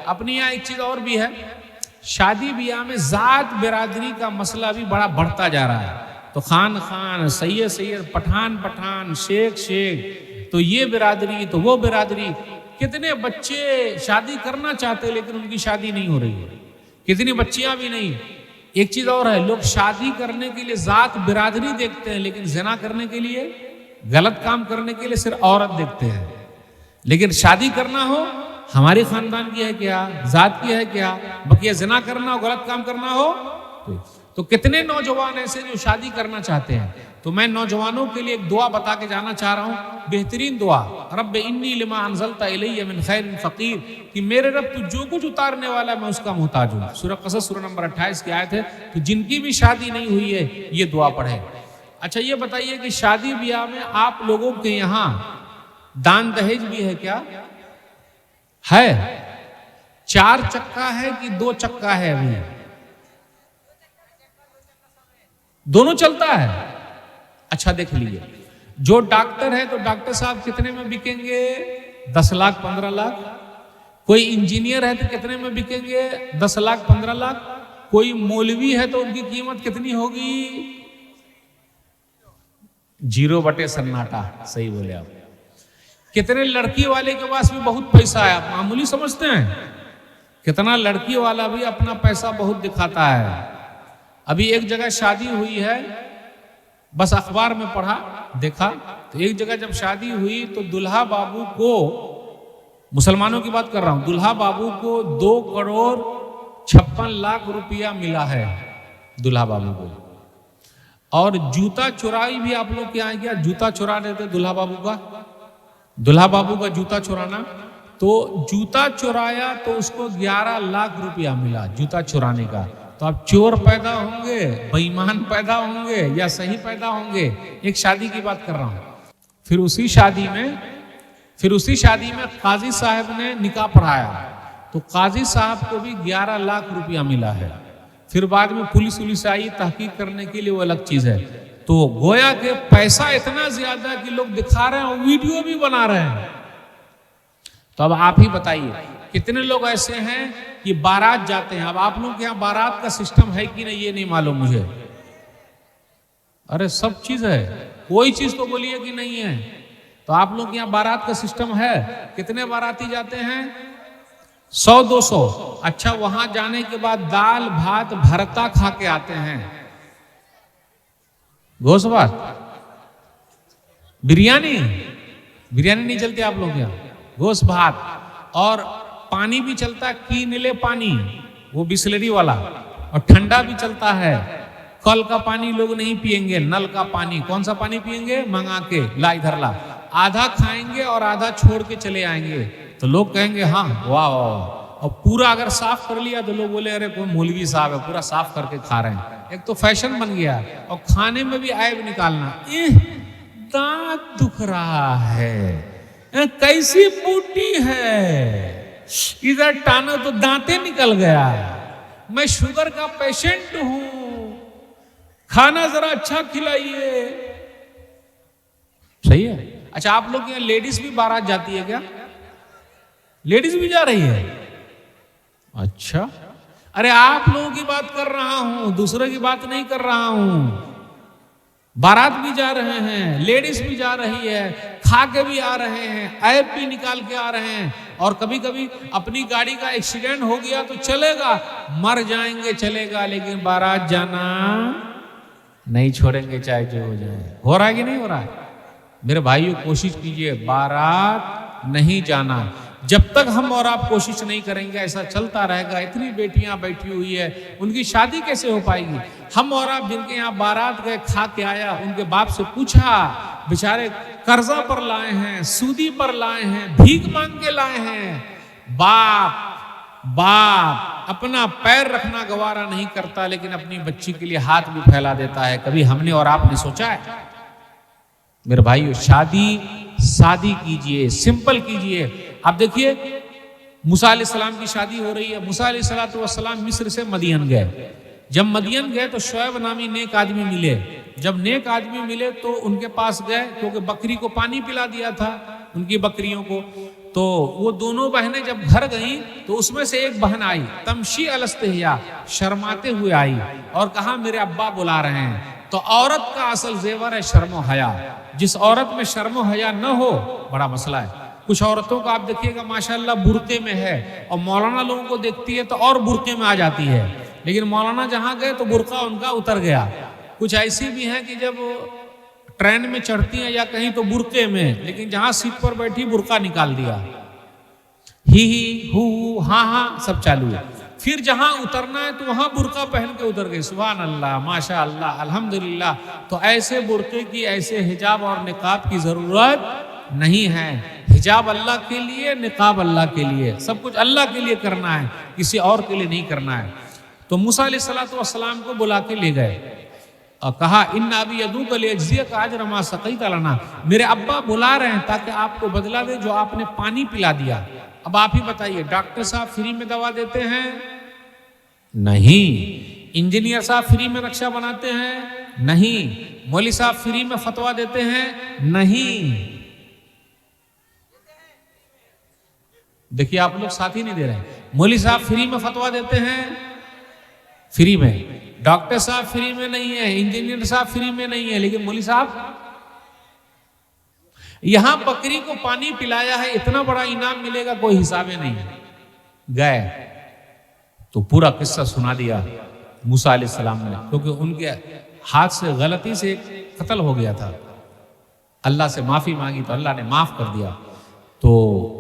अपने यहाँ एक चीज और भी है, शादी ब्याह में जात बिरादरी का मसला भी बड़ा बढ़ता जा रहा है। तो खान खान, सैयद सैयद, पठान पठान, शेख शेख, तो ये बिरादरी तो वो बिरादरी। कितने बच्चे शादी करना चाहते हैं लेकिन उनकी शादी नहीं हो रही है, कितनी बच्चियां भी नहीं। एक चीज और है, लोग शादी करने के लिए जात बिरादरी देखते हैं लेकिन ज़िना करने के लिए, गलत काम करने के लिए सिर्फ औरत देखते हैं। लेकिन शादी करना हो, हमारे खानदान की है क्या, जात की है क्या, बकिया ज़िना करना हो, गलत काम करना हो। तो कितने नौजवान ऐसे जो शादी करना चाहते हैं। तो मैं नौजवानों के लिए एक दुआ बता के जाना चाह रहा हूँ, बेहतरीन दुआ, रब्बे इन्नी लिमा अंज़लता इलैया मिन खैरिन फ़क़ीर, कि मेरे रब तू जो कुछ उतारने वाला है मैं उसका मोहताज हूँ। सूरह क़सस सूरह नंबर 28 की आयत है। तो जिनकी भी शादी नहीं हुई है ये दुआ पढ़े। अच्छा ये बताइए कि शादी ब्याह में आप लोगों के यहाँ दान दहेज भी है क्या? है? 4 चक्का है कि 2 चक्का है? अभी दोनों चलता है। अच्छा देख लीजिए, जो डॉक्टर है तो डॉक्टर साहब कितने में बिकेंगे? 10 लाख 15 लाख। कोई इंजीनियर है तो कितने में बिकेंगे? 10 लाख 15 लाख। कोई मौलवी है तो उनकी कीमत कितनी होगी? 0 सन्नाटा। सही बोले आप। कितने लड़की वाले के पास भी बहुत पैसा है, आप मामूली समझते हैं? कितना लड़की वाला भी अपना पैसा बहुत दिखाता है। अभी एक जगह शादी हुई है, बस अखबार में पढ़ा देखा, तो एक जगह जब शादी हुई तो दुल्हा बाबू को, मुसलमानों की बात कर रहा हूं, दुल्हा बाबू को 2 करोड़ 56 लाख रुपया मिला है दुल्हा बाबू को। और जूता चुराई भी आप लोग क्या किया? जूता चुरा देते दुल्हा बाबू का, दुल्हा बाबू का जूता चुराना। तो जूता चुराया तो उसको 11 लाख रुपया मिला जूता चुराने का। तो आप चोर पैदा होंगे, बेईमान पैदा होंगे या सही पैदा होंगे? एक शादी की बात कर रहा हूं। फिर उसी शादी में काजी साहब ने निकाह पढ़ाया, तो काजी साहब को भी 11 लाख रुपया मिला है। फिर बाद में पुलिस आई तहकीक करने के लिए, वो अलग चीज है। तो गोया के पैसा इतना ज्यादा कि लोग दिखा रहे हैं और वीडियो भी बना रहे हैं। तो अब आप ही बताइए कितने लोग ऐसे हैं कि बारात जाते हैं। अब आप लोग के यहाँ बारात का सिस्टम है कि नहीं ये नहीं मालूम मुझे। अरे सब चीज है, कोई चीज तो बोलिए कि नहीं है। तो आप लोग के यहाँ बारात का सिस्टम है? कितने बाराती जाते हैं? 100-200। अच्छा, वहां जाने के बाद दाल भात भरता खा के आते हैं, गोश्त भात, बिरयानी नहीं चलती आप लोग यहाँ? गोश्त भात और पानी भी चलता है, कीनले पानी, वो बिस्लरी वाला, और ठंडा भी चलता है। कल का पानी लोग नहीं पिएंगे, नल का पानी। कौन सा पानी पिएंगे? मंगा के ला, इधर ला। आधा खाएंगे और आधा छोड़ के चले आएंगे। तो लोग कहेंगे हाँ वाह वाह। और पूरा अगर साफ कर लिया तो लोग बोले अरे कोई मौलवी साहब है, पूरा साफ करके खा रहे हैं। एक तो फैशन बन गया, और खाने में भी ऐब निकालना। दांत दुख रहा है, कैसी बूटी है, इधर टाना तो दांते निकल गया, मैं शुगर का पेशेंट हूं, खाना जरा अच्छा खिलाइए। सही है। अच्छा, आप लोग यहाँ लेडीज भी बारात जाती है क्या? लेडीज भी जा रही है? अच्छा, अरे आप लोगों की बात कर रहा हूं, दूसरे की बात नहीं कर रहा हूं। बारात भी जा रहे हैं, लेडीज भी जा रही है, खा के भी आ रहे हैं, ऐप भी निकाल के आ रहे हैं। और कभी कभी अपनी गाड़ी का एक्सीडेंट हो गया तो चलेगा, मर जाएंगे चलेगा, लेकिन बारात जाना नहीं छोड़ेंगे, चाहे जो हो जाए। हो रहा है कि नहीं हो रहा है? मेरे भाइयों, कोशिश कीजिए, बारात नहीं जाना। जब तक हम और आप कोशिश नहीं करेंगे ऐसा चलता रहेगा। इतनी बेटियां बैठी हुई है, उनकी शादी कैसे हो पाएगी? हम और आप जिनके यहाँ बारात गए, खा के आया, उनके बाप से पूछा, बेचारे कर्जा पर लाए हैं, सूदी पर लाए हैं, भीख मांग के लाए हैं। बाप अपना पैर रखना गवारा नहीं करता, लेकिन अपनी बच्ची के लिए हाथ भी फैला देता है। कभी हमने और आपने सोचा है? मेरे भाइयों, शादी कीजिए, सिंपल कीजिए। आप देखिए, मूसा अलैहिस्सलाम की शादी हो रही है। मूसा अलैहिस्सलाम मिस्र से मदियन गए। जब मदियन गए तो शुएब नामी नेक आदमी मिले। जब नेक आदमी मिले तो उनके पास गए, क्योंकि बकरी को पानी पिला दिया था उनकी बकरियों को। तो वो दोनों बहनें जब घर गईं तो उसमें से एक बहन आई, तमशी अलस्तहिया, शर्माते हुए आई और कहा मेरे अब्बा बुला रहे हैं। तो औरत का असल जेवर है शर्म और हया। जिस औरत में शर्म और हया न हो, बड़ा मसला है। कुछ औरतों को आप देखिएगा माशाल्लाह बुर्के में है, और मौलाना लोगों को देखती है तो और बुर्के में आ जाती है, लेकिन मौलाना जहां गए तो बुर्का उनका उतर गया। कुछ ऐसी भी हैं कि जब ट्रेन में चढ़ती हैं या कहीं तो बुर्के में, लेकिन जहां सीट पर बैठी बुर्का निकाल दिया, ही हु हाँ हाँ सब चालू है। फिर जहां उतरना है तो वहां बुर्का पहन के उतर गए। सुभान अल्लाह, माशा अल्लाह, अल्हम्दुलिल्लाह। तो ऐसे बुर्के की, ऐसे हिजाब और निकाब की जरूरत नहीं है। हिजाब अल्लाह के लिए, निकाब अल्लाह के लिए, सब कुछ अल्लाह के लिए करना है, किसी और के लिए नहीं करना है। तो मूसा अलैहिस्सलातु वस्सलाम को बुला के ले गए और कहा इन अबी यदू का ले का आज रमा सकई तलाना, मेरे अब्बा बुला रहे हैं ताकि आपको बदला दे जो आपने पानी पिला दिया। अब आप ही बताइए, डॉक्टर साहब फ्री में दवा देते हैं? नहीं। इंजीनियर साहब फ्री में नक्शा बनाते हैं? नहीं। मौलवी साहब फ्री में फतवा देते हैं? नहीं। देखिए आप लोग साथ ही नहीं दे रहे। मौलवी साहब फ्री में फतवा देते हैं? फ्री में। डॉक्टर साहब फ्री में नहीं है, इंजीनियर साहब फ्री में नहीं है, लेकिन मौलवी साहब यहां बकरी को पानी पिलाया है, इतना बड़ा इनाम मिलेगा कोई हिसाब नहीं। गए तो पूरा किस्सा सुना दिया मूसा अलैहिस्सलाम ने, क्योंकि उनके हाथ से गलती से कत्ल हो गया था। अल्लाह से माफी मांगी तो अल्लाह ने माफ कर दिया। तो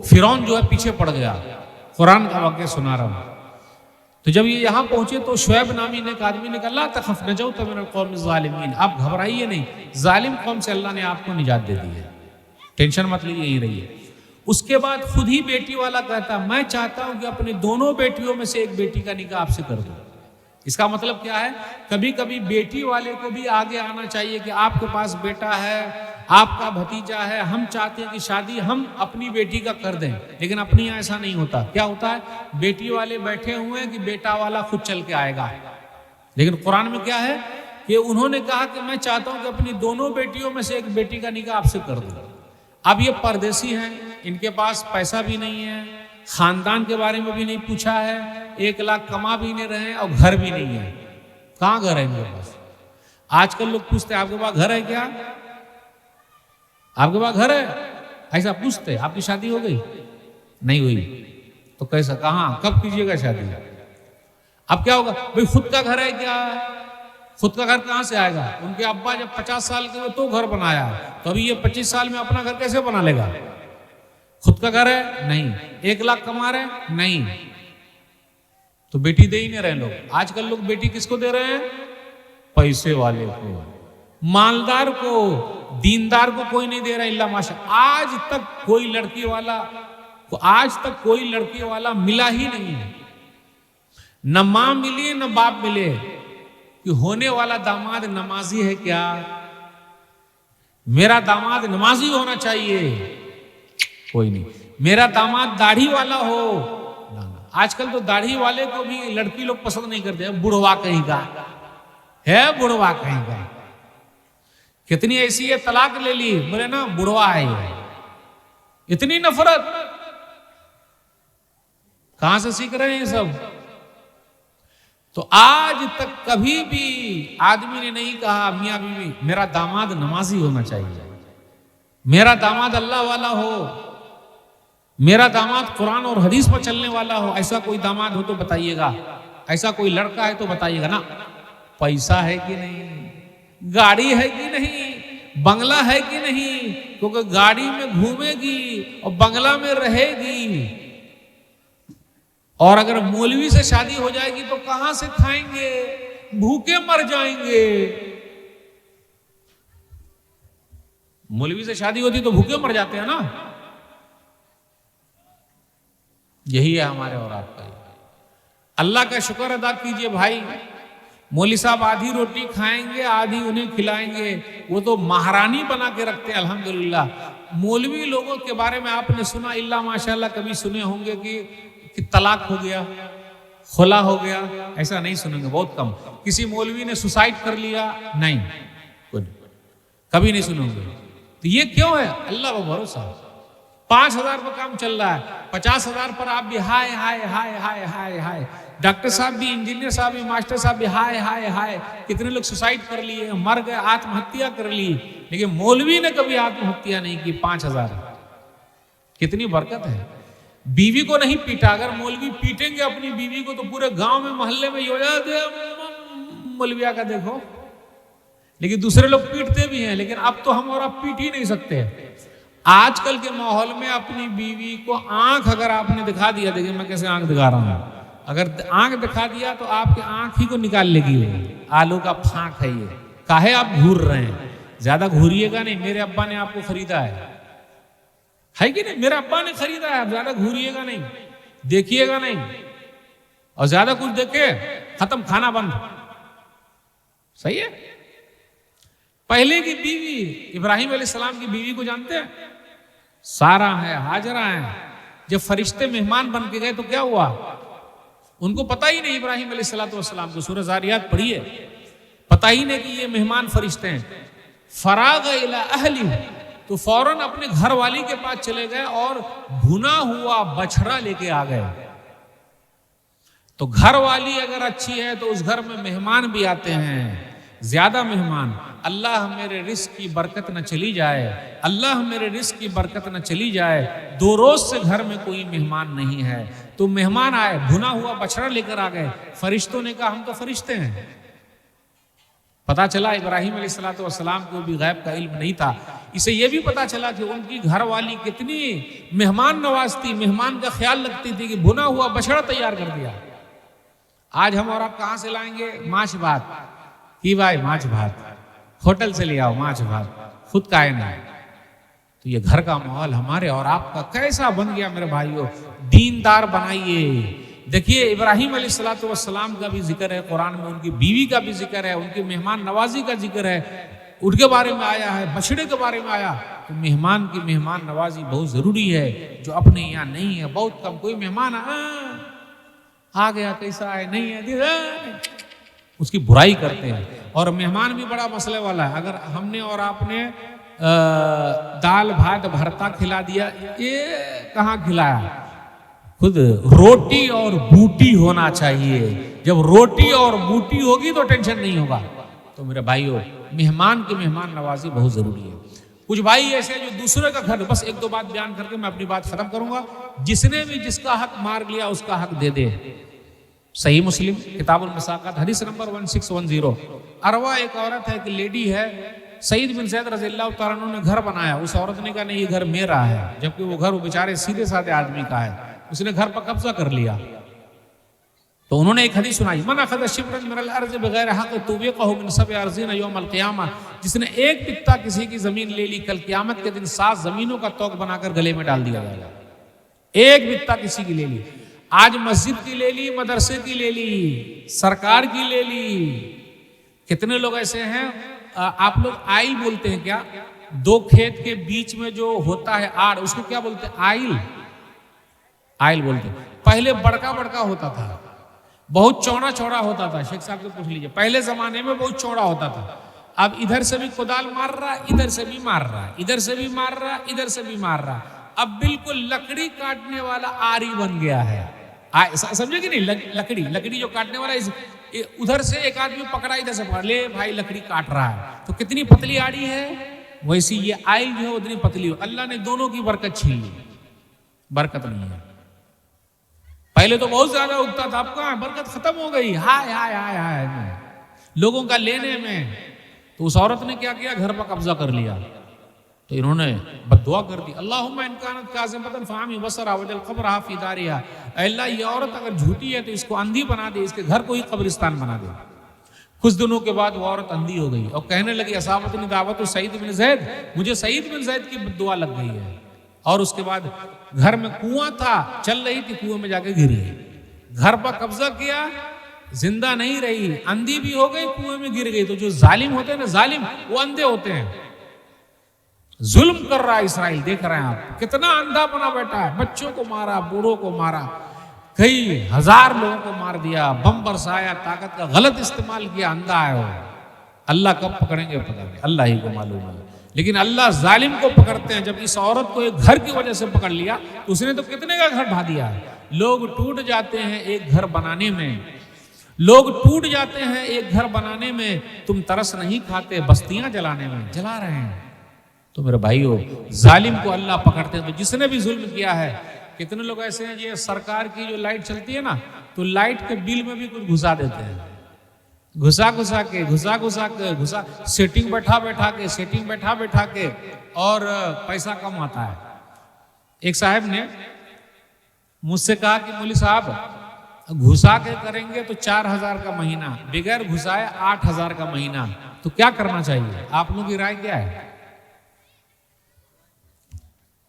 फिरौन जो है पीछे पड़ गया। कुरान का वाक्य सुना रहा हूं। तो जब ये यहां पहुंचे तो शुएब नामी ने एक आदमी ने कहा ला तखफ नजौत मिनल कौमिज़ ज़ालिमीन, आप घबराइए नहीं, जालिम कौम से अल्लाह ने आपको निजात दे दी है, टेंशन मत लीजिए, यहीं रहिए। उसके बाद खुद ही बेटी वाला कहता मैं चाहता हूं कि अपनी दोनों बेटियों में से एक बेटी का निकाह आपसे कर दूं। इसका मतलब क्या है, कभी कभी बेटी वाले को भी आगे आना चाहिए कि आपके पास बेटा है, आपका भतीजा है, हम चाहते हैं कि शादी हम अपनी बेटी का कर दें, लेकिन अपनी यहाँ ऐसा नहीं होता। क्या होता है, बेटी वाले बैठे हुए हैं कि बेटा वाला खुद चल के आएगा। लेकिन कुरान में क्या है कि उन्होंने कहा कि मैं चाहता हूं कि अपनी दोनों बेटियों में से एक बेटी का निकाह आपसे कर दूं। अब ये परदेसी हैं, इनके पास पैसा भी नहीं है, खानदान के बारे में भी नहीं पूछा है, 1 लाख कमा भी नहीं रहे और घर भी नहीं है। कहाँ घर है इनके पास? आजकल लोग पूछते हैं आपके पास घर है क्या, आपके पास घर है, ऐसा पूछते। आपकी शादी हो गई? नहीं हुई। तो कैसा, कहाँ, कब कीजिएगा शादी? अब क्या होगा भाई, खुद का घर है क्या? खुद का घर कहां से आएगा? उनके अब्बा जब 50 साल के हुए तो घर बनाया, तो अभी ये 25 साल में अपना घर कैसे बना लेगा? खुद का घर है? नहीं। 1 लाख कमा रहे? नहीं। तो बेटी दे ही नहीं रहे लोग। आजकल लोग बेटी किसको दे रहे हैं? पैसे वाले को, मालदार को, दीनदार को कोई नहीं दे रहा इल्ला माशा। आज तक कोई लड़की वाला मिला ही नहीं है, न मां मिली न बाप मिले कि होने वाला दामाद नमाजी है क्या, मेरा दामाद नमाजी होना चाहिए, कोई नहीं। मेरा दामाद दाढ़ी वाला हो ना। आजकल तो दाढ़ी वाले को भी लड़की लोग पसंद नहीं करते, बुढ़वा कहीं का है, बुढ़वा कहीं का। कितनी ऐसी है तलाक ले ली, बोले ना बुढ़वा है ये। इतनी नफरत कहां से सीख रहे हैं ये सब? तो आज तक कभी भी आदमी ने नहीं कहा मियां बीवी मेरा दामाद नमाजी होना चाहिए, मेरा दामाद अल्लाह वाला हो, मेरा दामाद कुरान और हदीस पर चलने वाला हो। ऐसा कोई दामाद हो तो बताइएगा, ऐसा कोई लड़का है तो बताइएगा ना। पैसा है कि नहीं, गाड़ी है कि नहीं, बंगला है कि नहीं, क्योंकि गाड़ी में घूमेगी और बंगला में रहेगी। और अगर मौलवी से शादी हो जाएगी तो कहां से खाएंगे, भूखे मर जाएंगे। मौलवी से शादी होती तो भूखे मर जाते हैं ना। यही है हमारे और आपका। अल्लाह का शुक्र अदा कीजिए भाई, मौलवी साहब आधी रोटी खाएंगे, आधी उन्हें खिलाएंगे, वो तो महारानी बना के रखते हैं अल्हम्दुलिल्लाह। मौलवी लोगों के बारे में आपने सुना इल्ला माशाल्लाह कभी सुने होंगे कि तलाक हो गया, खुला हो गया? ऐसा नहीं सुनेंगे, बहुत कम। किसी मौलवी ने सुसाइड कर लिया? नहीं, कभी नहीं सुनोगे। तो ये क्यों है? अल्लाह पर भरोसा। 5,000 पर काम चल रहा है, 50,000 पर आप भी हाय हाय हाय हाय हाय हाय, डॉक्टर साहब भी, इंजीनियर साहब भी, मास्टर साहब भी हाय हाय हाय। कितने लोग सुसाइड कर लिए, मर गए, आत्महत्या कर ली, लेकिन मौलवी ने कभी आत्महत्या नहीं की। 5,000, कितनी बरकत है। बीवी को नहीं पीटा, अगर मौलवी पीटेंगे अपनी बीवी को तो पूरे गांव में मोहल्ले में मौलविया का देखो। लेकिन दूसरे लोग पीटते भी हैं, लेकिन अब तो हम और आप पीट ही नहीं सकते। आजकल के माहौल में अपनी बीवी को आंख अगर आपने दिखा दिया, देखिए मैं कैसे आंख दिखा रहा हूं, अगर आंख दिखा दिया तो आपके आंख ही को निकाल लेगी वो। आलू का फांक है ये, काहे आप घूर रहे हैं, ज्यादा घूरिएगा नहीं, मेरे अब्बा ने आपको खरीदा है कि नहीं, मेरे अब्बा ने खरीदा है, आप ज्यादा घूरिएगा नहीं, देखिएगा नहीं, और ज्यादा कुछ देखे खत्म, खाना बंद। सही है। पहले की बीवी, इब्राहिम अलैहिस्सलाम की बीवी को जानते हैं, सारा है, हाजरा है। जब फरिश्ते मेहमान बन के गए तो क्या हुआ, उनको पता ही नहीं, इब्राहिम अलैहिस्सलाम को सूरह ज़ारियात पढ़िए, पता ही नहीं कि ये मेहमान फरिश्ते हैं। फराग इला अहली, तो फौरन अपने घर वाली के पास चले गए और भुना हुआ बछड़ा लेके आ गए। तो घर वाली अगर अच्छी है तो उस घर में मेहमान भी आते हैं, ज्यादा मेहमान। अल्लाह मेरे रिस्क की बरकत न चली जाए, अल्लाह मेरे रिस्क की बरकत न चली जाए, 2 रोज से घर में कोई मेहमान नहीं है। तो मेहमान आए, भुना हुआ बछड़ा लेकर आ गए। फरिश्तों ने कहा हम तो फरिश्ते हैं। पता चला इब्राहिम अलैहिस्सलाम को भी गैब का इल्म नहीं था। इसे यह भी पता चला कि उनकी घर वाली कितनी मेहमान नवाज थी, मेहमान का ख्याल रखती थी कि भुना हुआ बछड़ा तैयार कर दिया। आज हम और आप कहां से लाएंगे, माछ भात कि भाई माछ भात, होटल से ले आओ माछ भात, खुद का है नहीं। तो ये घर का माहौल हमारे और आपका कैसा बन गया मेरे भाइयों, दीनदार बनाइए। देखिए इब्राहिम अलैहिस्सलाम का भी जिक्र है कुरान में, उनकी बीवी का भी जिक्र है, उनकी मेहमान नवाजी का जिक्र है, उनके बारे में आया है, बछड़े के बारे में आया। तो मेहमान की मेहमान नवाजी बहुत जरूरी है, जो अपने यहाँ नहीं है। बहुत कम कोई मेहमान आ गया, कैसा है, नहीं है, उसकी बुराई करते हैं। और मेहमान भी बड़ा मसले वाला है। अगर हमने और आपने दाल भात भरता खिला दिया, ये कहाँ खिलाया, खुद रोटी और बूटी होना चाहिए। जब रोटी और बूटी होगी तो टेंशन नहीं होगा। तो मेरे भाइयों, मेहमान की मेहमान नवाजी बहुत जरूरी है। कुछ भाई ऐसे जो दूसरे का घर, बस 1-2 बात बयान करके मैं अपनी बात खत्म करूंगा। जिसने भी जिसका हक मार लिया उसका हक दे दे। सही मुस्लिम किताबुल मसाक़ात हदीस नंबर 1610। अरवा एक औरत है, कि लेडी है, सईद बिन ज़ैद रज़ियल्लाहु तआला अन्हु ने घर बनाया। उस औरत ने कहा नहीं ये घर मेरा है, जबकि वो घर वो बेचारे सीधे साधे आदमी का है। उसने घर पर कब्जा कर लिया। तो उन्होंने एक हदीस सुनाई, मन अखज़ शिब्रन मिनल अर्ज़ बिग़ैर हक़ तुबिक़हु मिन सब'i अर्ज़िन यौमल क़ियामा। जिसने एक बित्ता किसी की जमीन ले ली, कल क़यामत के दिन 7 जमीनों का तोक बनाकर गले में डाल दिया जाएगा। एक बित्ता किसी की ले ली, आज मस्जिद की ले ली, मदरसे की ले ली, सरकार की ले ली। कितने लोग ऐसे हैं, आप लोग आइल बोलते हैं क्या, 2 खेत के बीच में जो होता है आड़, उसको क्या बोलते हैं, आइल, आइल बोलते हैं। पहले बड़का बड़का होता था, बहुत चौड़ा चौड़ा होता था। शेख साहब से पूछ लीजिए, पहले जमाने में बहुत चौड़ा होता था। अब इधर से भी कुदाल मार रहा, इधर से भी मार रहा, इधर से भी मार रहा, इधर से भी मार रहा। अब बिल्कुल लकड़ी काटने वाला आरी बन गया है। समझे कि नहीं, लकड़ी जो काटने वाला, उधर से एक आदमी पकड़ा, इधर से पकड़ ले, भाई लकड़ी काट रहा है। तो कितनी पतली आड़ी है, वैसी ये आइल जो है उतनी पतली हो। अल्लाह ने दोनों की बरकत छीन ली, बरकत नहीं है। पहले तो बहुत ज्यादा उगता था, अब कहाँ, बरकत खत्म हो गई। हाय हाय हाय हाय लोगों का लेने में। तो उस औरत ने क्या किया, घर पर कब्जा कर लिया। तो इन्होंने बद्दुआ कर दी, अल्लाहुम्मा इन कानत काज़िबतन फ़अमी बसरा वजल क़ब्रहा फ़ी दारिहा। अल्लाह ये औरत अगर झूठी है तो इसको अंधी बना दे, इसके घर को ही कब्रिस्तान बना दे। कुछ दिनों के बाद वो औरत अंधी हो गई और कहने लगी, असाबतनी दावतु सईद बिन ज़ैद, मुझे सईद बिन ज़ैद की बद्दुआ लग गई है। और उसके बाद घर में कुआं था, चल रही थी, कुएं में जाके गिरी, घर पर कब्जा किया, जिंदा नहीं रही, अंधी भी हो गई, कुएं में गिर गई। तो जो जालिम होते हैं ना, जालिम वो अंधे होते हैं। जुल्म कर रहा है इसराइल, देख रहे हैं आप, कितना अंधा बना बैठा है। बच्चों को मारा, बूढ़ों को मारा, कई हजार लोगों को मार दिया, बम बरसाया, ताकत का गलत इस्तेमाल किया, अंधा है वो। अल्लाह कब पकड़ेंगे पता नहीं, अल्लाह ही को मालूम है। लेकिन अल्लाह जालिम को पकड़ते हैं। जब इस औरत को एक घर की वजह से पकड़ लिया तो उसने तो कितने का घर ढा दिया। लोग टूट जाते हैं एक घर बनाने में, लोग टूट जाते हैं एक घर बनाने में, तुम तरस नहीं खाते बस्तियां जलाने में। जला रहे हैं। तो मेरे भाइयों, जालिम को अल्लाह पकड़ते हैं। तो जिसने भी जुल्म किया है, कितने लोग ऐसे हैं, ये सरकार की जो लाइट चलती है ना, तो लाइट के बिल में भी कुछ घुसा देते हैं, घुसा सेटिंग बैठा के और पैसा कम आता है। एक साहब ने मुझसे कहा कि मौलवी साहब घुसा के करेंगे तो 4,000 का महीना, बगैर घुसाए 8,000 का महीना, तो क्या करना चाहिए? आप लोगों की राय क्या है?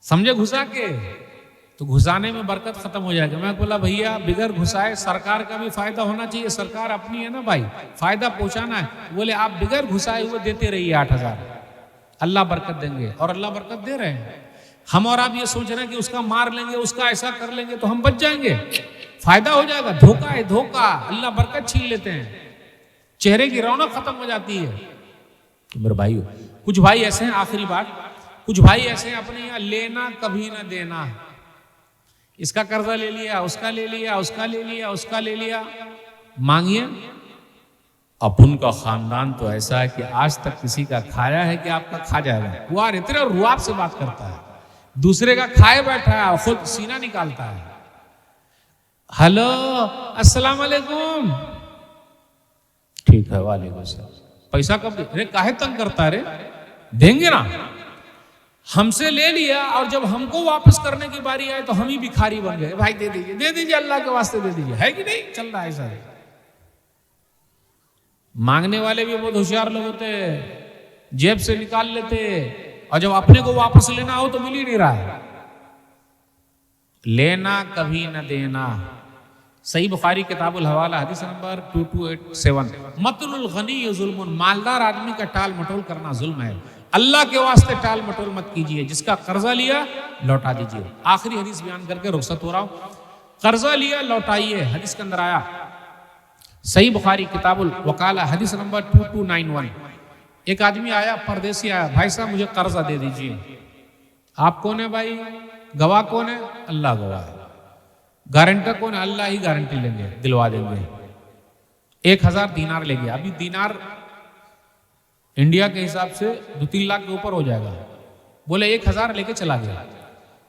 समझे? घुसा के तो घुसाने में बरकत खत्म हो जाएगा। मैं बोला भैया बगैर घुसाए सरकार का भी फायदा होना चाहिए, सरकार अपनी है ना भाई, फायदा पहुंचाना है। बोले आप बगैर घुसाए हुए देते रहिए 8,000, अल्लाह बरकत देंगे। और अल्लाह बरकत दे रहे हैं। हम और आप ये सोच रहे हैं कि उसका मार लेंगे, उसका ऐसा कर लेंगे तो हम बच जाएंगे, फायदा हो जाएगा। धोखा है, धोखा। अल्लाह बरकत छीन लेते हैं, चेहरे की रौनक खत्म हो जाती है। तो मेरे भाइयों, कुछ भाई ऐसे हैं, आखिरी बात, कुछ भाई ऐसे हैं अपने यहाँ लेना कभी ना देना। इसका कर्जा ले लिया, उसका ले लिया, उसका ले लिया, उसका ले लिया, मांगिए। अपन का खानदान तो ऐसा है कि आज तक किसी का खाया है कि आपका खा जाएगा। वो इतने रुआब से बात करता है, दूसरे का खाए बैठा है, खुद सीना निकालता है। हेलो अस्सलाम वालेकुम, ठीक है वालेकुम सलाम, पैसा कब दे? अरे काहे तंग करता है रे, देंगे ना। हमसे ले लिया और जब हमको वापस करने की बारी आए तो हम ही भिखारी बन गए। भाई दे दीजिए, दे दीजिए, अल्लाह के वास्ते दे दीजिए। है कि नहीं? चल रहा है ऐसा। मांगने वाले भी बहुत होशियार लोग होते हैं, जेब से निकाल लेते, और जब अपने को वापस लेना हो तो मिल ही नहीं रहा है। लेना कभी न देना। सही बुखारी किताबुल हवाला हदीस नंबर 2287। मतलुल गनी जुल्मुन, मालदार आदमी का टाल मटोल करना जुल्म है। अल्लाह के वास्ते टाल मटोल मत कीजिए। जिसका कर्जा लिया लौटा दीजिए। आखिरी हदीस बयान करके रुखसत हो रहा हूं। कर्जा लिया लौटाइए, हदीस के अंदर आया, सही बुखारी किताबुल वकाला हदीस नंबर 2291। एक आदमी आया, परदेसी आया, भाई साहब मुझे कर्जा दे दीजिए। आप कौन है भाई? गवाह कौन है? अल्लाह गवाह है। गारंटर कौन है? अल्लाह ही गारंटी लेंगे, दिलवा देंगे। 1,000 दीनार ले गया। अभी दीनार इंडिया के हिसाब से 2-3 लाख के ऊपर हो जाएगा। बोले 1,000 लेके चला गया।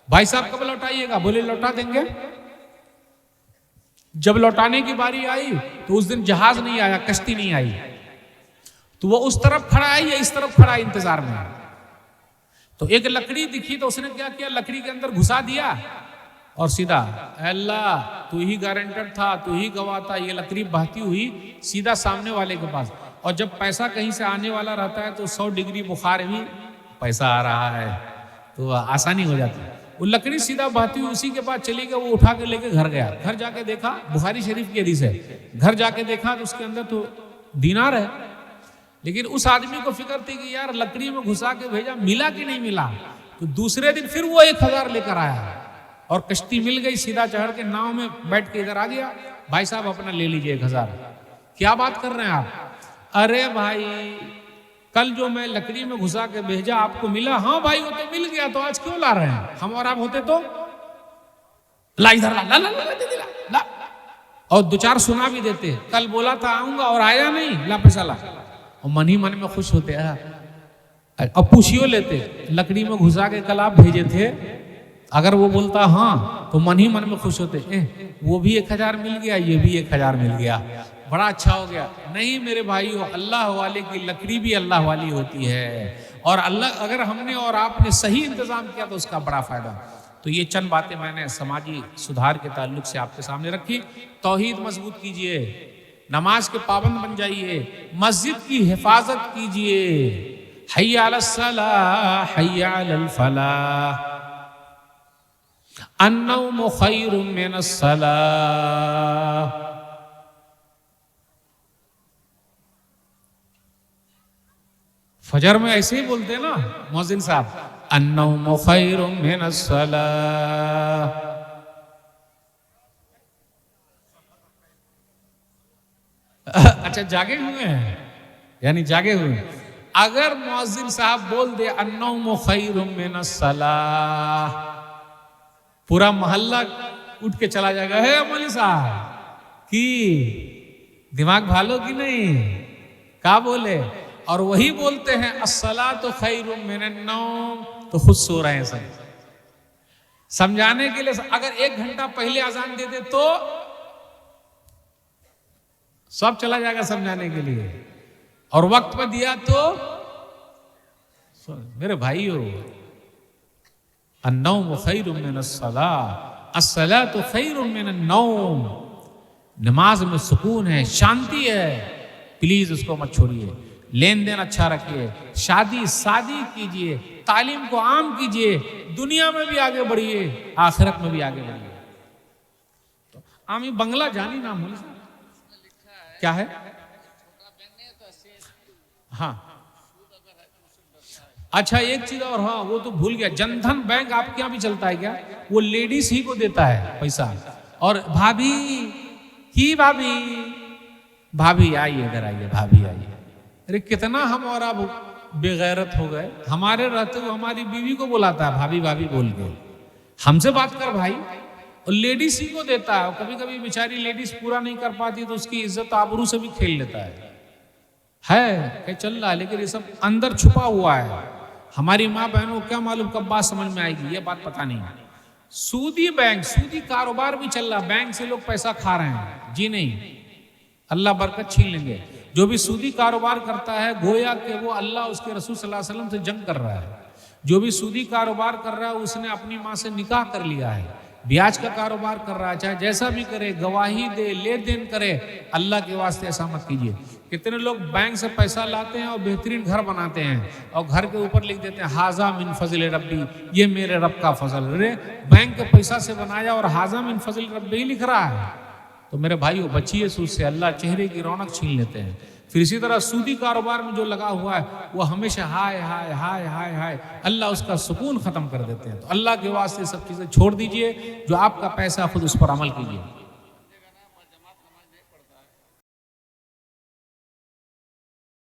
भाई साहब कब लौटाइएगा? बोले लौटा देंगे। जब लौटाने की बारी आई तो उस दिन जहाज नहीं आया, कश्ती नहीं आई, तो वो उस तरफ खड़ा है या इस तरफ खड़ा है इंतजार में। तो एक लकड़ी दिखी तो उसने क्या किया, लकड़ी के अंदर घुसा दिया और सीधा, अल्लाह तू ही गारंटर था, तू ही गवाह था। ये लकड़ी बहती हुई सीधा सामने वाले के पास। और जब पैसा कहीं से आने वाला रहता है तो 100 डिग्री बुखार भी पैसा आ रहा है तो आसानी हो जाती है। वो लकड़ी सीधा बहती हुई उसी के पास चली गई। वो उठा के लेके घर गया। घर जाके देखा, बुखारी शरीफ की हदीस है, घर जाके देखा तो उसके अंदर तो दीनार है। लेकिन उस आदमी को फिक्र थी कि यार लकड़ी में घुसा के भेजा, मिला कि नहीं मिला। तो दूसरे दिन फिर वो 1,000 लेकर आया और कश्ती मिल गई। सीधा चढ़ के नाव में बैठ के इधर आ गया। भाई साहब अपना ले लीजिए 1,000। क्या बात कर रहे हैं आप? अरे भाई कल जो मैं लकड़ी में घुसा के भेजा आपको मिला? हाँ भाई वो तो मिल गया, तो आज क्यों ला रहे हैं? हम और आप होते तो ला इधर ला ला ला ला ला ला ला, और 2-4 सुना भी देते। कल बोला था आऊंगा और आया नहीं, ला पैसा ला। और मन ही मन में खुश होते हैं। अब पूछियो लेते, लकड़ी में घुसा के कल आप भेजे थे, अगर वो बोलता हाँ तो मन ही मन में खुश होते, वो भी 1,000 मिल गया, ये भी 1,000 मिल गया, बड़ा अच्छा हो गया। नहीं मेरे भाइयों, अल्लाह वाले की लकड़ी भी अल्लाह वाली होती है। और अल्लाह, अगर हमने और आपने सही इंतजाम किया तो उसका बड़ा फायदा। तो ये चंद बातें मैंने समाजी सुधार के ताल्लुक से आपके सामने रखी। तौहीद मजबूत कीजिए, नमाज के पाबंद बन जाइए, मस्जिद की हिफाजत कीजिए। हय्या अलस सलाह हय्या अलल फलाह, अन्नौम खैरुम मिनस सलाह। फजर में ऐसे ही बोलते हैं ना मौजिन साहब, अन्नौम खैरुम मिनस सलाह। अच्छा जागे हुए हैं, यानी जागे हुए हैं। अगर मुअज्जिन साहब बोल दे अन्नौमु खैरुम मिनस सलाह, पूरा मोहल्ला उठ के चला जाएगा, है मौलवी साहब की दिमाग भालो कि नहीं, क्या बोले। और वही बोलते हैं अस्सलातु खैरुम मिनन नौम, तो खुद सो रहे हैं सब। समझाने के लिए अगर 1 घंटा पहले अजान दे दे तो सब चला जाएगा समझाने के लिए, और वक्त पर दिया तो मेरे भाइयों, अन्नौम खैरुम मिनस सलाह, अस्सलातु खैरुम मिनन नौम। नमाज में सुकून है, शांति है, प्लीज उसको मत छोड़िए। लेन देन अच्छा रखिए, शादी कीजिए, तालीम को आम कीजिए, दुनिया में भी आगे बढ़िए, आखिरत में भी आगे बढ़िए। तो आमी बंगला जानी नाम हो क्या है? हाँ अच्छा, एक चीज और, हाँ वो तो भूल गया, जनधन बैंक आपके यहाँ भी चलता है क्या? वो लेडीज ही को देता है पैसा। और भाभी ही भाभी आइए, इधर आइए, भाभी आइए। अरे कितना हम और अब बेगैरत हो गए, हमारे रहते हुए हमारी बीवी को बुलाता है भाभी भाभी बोल के, हमसे बात कर भाई, और लेडीज ही को देता है। कभी कभी बेचारी लेडीज पूरा नहीं कर पाती तो उसकी इज्जत आबरू से भी खेल लेता है क्या चल रहा है, लेकिन ये सब अंदर छुपा हुआ है। हमारी माँ बहनों को क्या मालूम कब बात समझ में आएगी, ये बात पता नहीं। सूदी बैंक, सूदी कारोबार भी चल रहा, बैंक से लोग पैसा खा रहे हैं। जी नहीं, अल्लाह बरकत छीन लेंगे। जो भी सूदी कारोबार करता है गोया कि वो अल्लाह उसके रसूल सल्लल्लाहु अलैहि वसल्लम से जंग कर रहा है। जो भी सूदी कारोबार कर रहा है उसने अपनी माँ से निकाह कर लिया है। ब्याज का कारोबार कर रहा है, चाहे जैसा भी करे, गवाही दे, ले देन करे, अल्लाह के वास्ते ऐसा मत कीजिए। कितने लोग बैंक से पैसा लाते हैं और बेहतरीन घर बनाते हैं और घर के ऊपर लिख देते हैं हाजा मिन फजल रब्बी, ये मेरे रब का फजल। अरे बैंक के पैसा से बनाया और हाजा मिन फजल रब्बी ही लिख रहा है। तो मेरे भाइयों बचिए सूद से, अल्लाह चेहरे की रौनक छीन लेते हैं। फिर इसी तरह सूदी कारोबार में जो लगा हुआ है वो हमेशा हाय हाय हाय हाय हाय, अल्लाह उसका सुकून खत्म कर देते हैं। तो अल्लाह के वास्ते सब चीजें छोड़ दीजिए, जो आपका पैसा खुद उस पर अमल कीजिए।